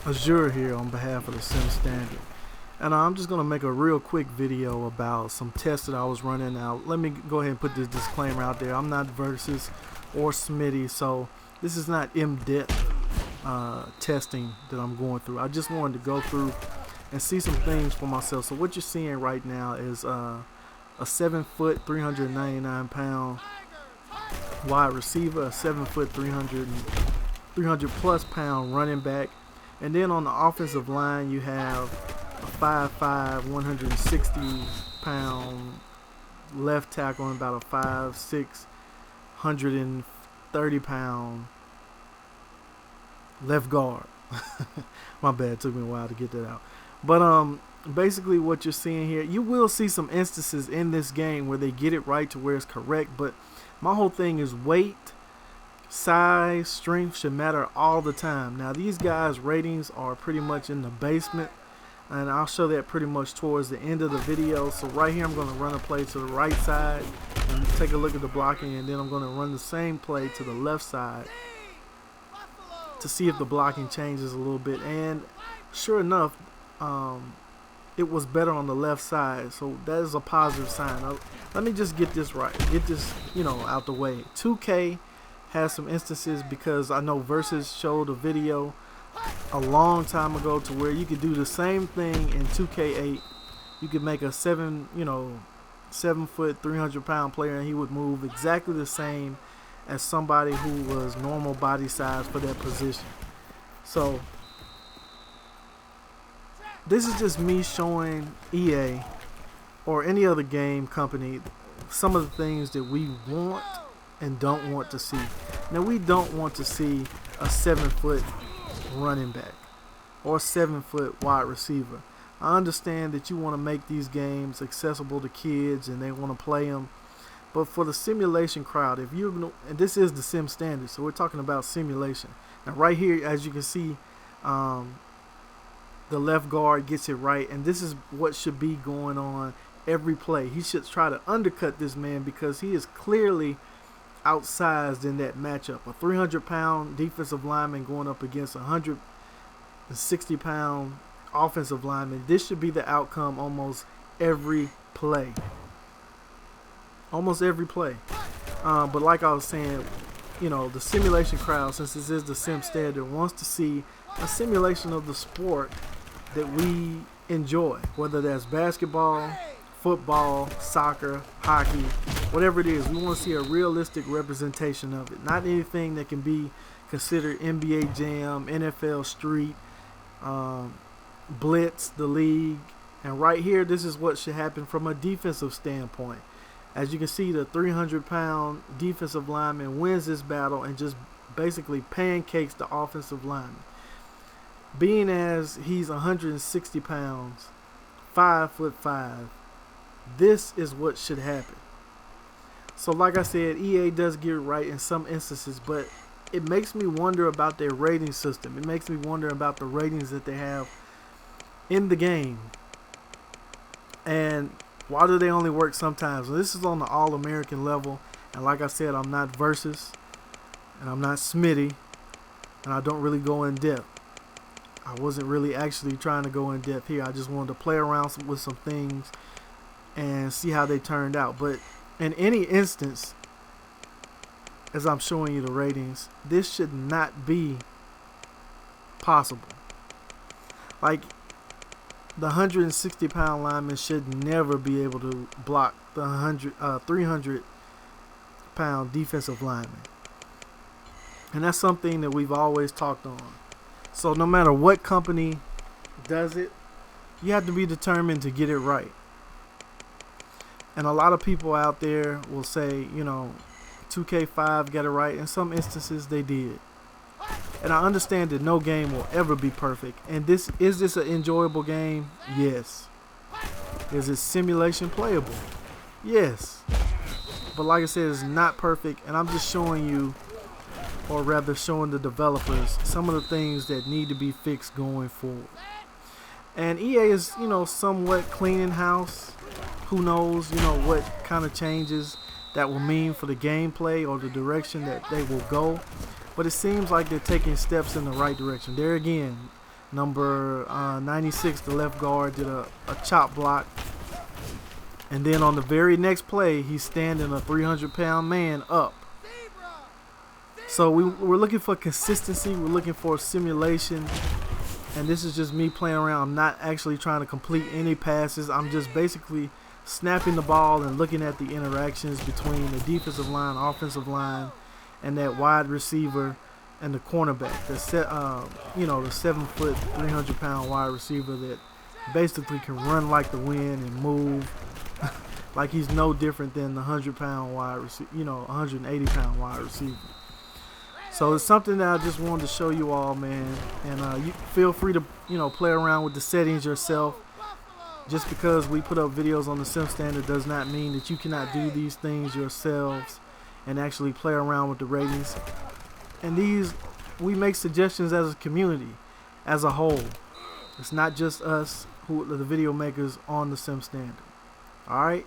Azure here on behalf of the SimStandard, and I'm just going to make a real quick video about some tests that I was running. Now let me go ahead and put this disclaimer out there. I'm not Versuz or Smitty, so this is not in-depth testing that I'm going through. I just wanted to go through and see some things for myself. So what you're seeing right now is a 7-foot 399 pound wide receiver, a 7-foot 300 plus pound running back, and then on the offensive line you have a 5'5", 160 pound left tackle and about a 5'6", 130 pound left guard. My bad, it took me a while to get that out. But basically what you're seeing here, you will see some instances in this game where they get it right to where it's correct, but my whole thing is weight, size, strength should matter all the time. Now these guys' ratings are pretty much in the basement, and I'll show that pretty much towards the end of the video. So right here I'm going to run a play to the right side and take a look at the blocking, and then I'm going to run the same play to the left side to see if the blocking changes a little bit. And sure enough, it was better on the left side, so that is a positive sign. Let me just get this right, get this out the way. 2K has some instances, because I know Versuz showed a video a long time ago to where you could do the same thing in 2K8. You could make a 7-foot 300 pound player and he would move exactly the same as somebody who was normal body size for that position. So this is just me showing EA or any other game company some of the things that we want and don't want to see. Now we don't want to see a 7-foot running back or 7-foot wide receiver. I understand that you want to make these games accessible to kids and they want to play them, but for the simulation crowd, if you, and this is the SimStandard, so we're talking about simulation. Now right here, as you can see, the left guard gets it right, and this is what should be going on every play. He should try to undercut this man because he is clearly outsized in that matchup. A 300-pound defensive lineman going up against a 160-pound offensive lineman. This should be the outcome almost every play. Almost every play. But like I was saying, the simulation crowd, since this is the SimStandard, wants to see a simulation of the sport that we enjoy, whether that's basketball, football, soccer, hockey, whatever it is. We want to see a realistic representation of it, not anything that can be considered NBA Jam, NFL Street, Blitz, the league. And right here, this is what should happen from a defensive standpoint. As you can see, the 300-pound defensive lineman wins this battle and just basically pancakes the offensive lineman. Being as he's 160 pounds, 5'5", this is what should happen. So like I said, EA does get it right in some instances, but it makes me wonder about their rating system. It makes me wonder about the ratings that they have in the game. And why do they only work sometimes? Well, this is on the All-American level, and like I said, I'm not Versuz, and I'm not Smitty, and I don't really go in depth. I wasn't really actually trying to go in depth here. I just wanted to play around with some things and see how they turned out. But in any instance, as I'm showing you the ratings, this should not be possible. Like, the 160-pound lineman should never be able to block the 300-pound defensive lineman. And that's something that we've always talked on. So no matter what company does it, you have to be determined to get it right. And a lot of people out there will say, 2K5 got it right. In some instances, they did. And I understand that no game will ever be perfect. And is this an enjoyable game? Yes. Is it simulation playable? Yes. But like I said, it's not perfect. And I'm just showing you, or rather showing the developers, some of the things that need to be fixed going forward. And EA is, somewhat cleaning house. Who knows, what kind of changes that will mean for the gameplay or the direction that they will go. But it seems like they're taking steps in the right direction. There again, Number 96, the left guard, did a chop block. And then on the very next play, he's standing a 300-pound man up. So we're looking for consistency. We're looking for simulation. And this is just me playing around. I'm not actually trying to complete any passes. I'm just basically snapping the ball and looking at the interactions between the defensive line, offensive line, and that wide receiver and the cornerback. The 7-foot, 300-pound wide receiver that basically can run like the wind and move like he's no different than the 100-pound wide receiver, 180-pound wide receiver. So it's something that I just wanted to show you all, man. And you feel free to, play around with the settings yourself. Just because we put up videos on the TheSimStandard does not mean that you cannot do these things yourselves and actually play around with the ratings. And we make suggestions as a community, as a whole. It's not just us, the video makers on the TheSimStandard. All right.